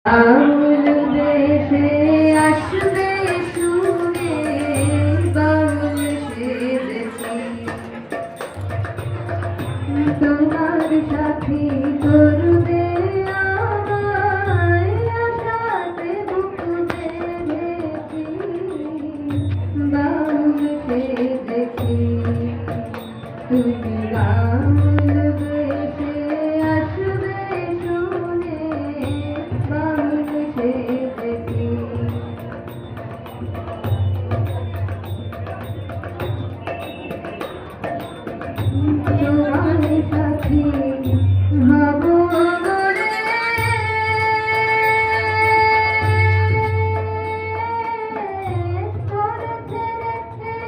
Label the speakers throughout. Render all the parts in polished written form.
Speaker 1: আউল দেশে আসবে শুনে বাউল সেজেছি তোমার সাথী করবে আমায় আশাতে বুক বেঁধেছি বাউল সেজেছি তুমি বাউল দেশে আসবে শুনে বাউল সেজেছি তোমার সাথী হব বলে তোর ছেড়ে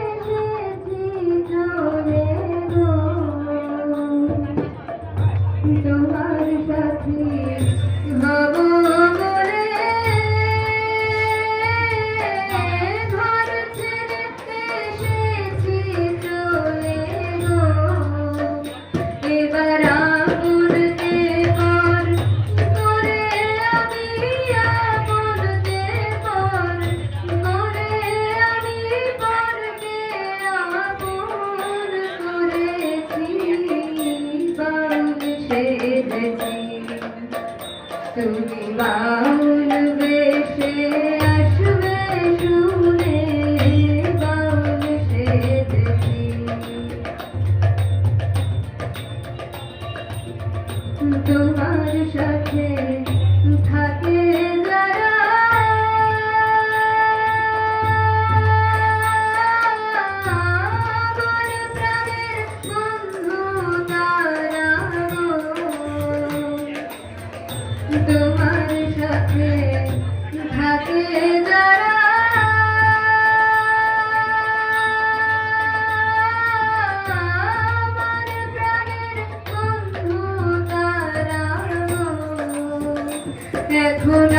Speaker 1: এসেছি চলে গো তোমার সাথী হব বলে ঘর ছেড়ে এসেছি চলে গো এবার আপনকে পর করে আমি আপনকে পর করে আমি পরকে আপন করেছি বাউল সেজেছি তুমি বাউল বেশে আসবে শুনে বাউল সেজেছি তোমার সাথে থাকে যারা আমার প্রাণের বন্ধু তারা তোমার সাথে থাকে যারা আমার প্রাণের বন্ধু তারা এখন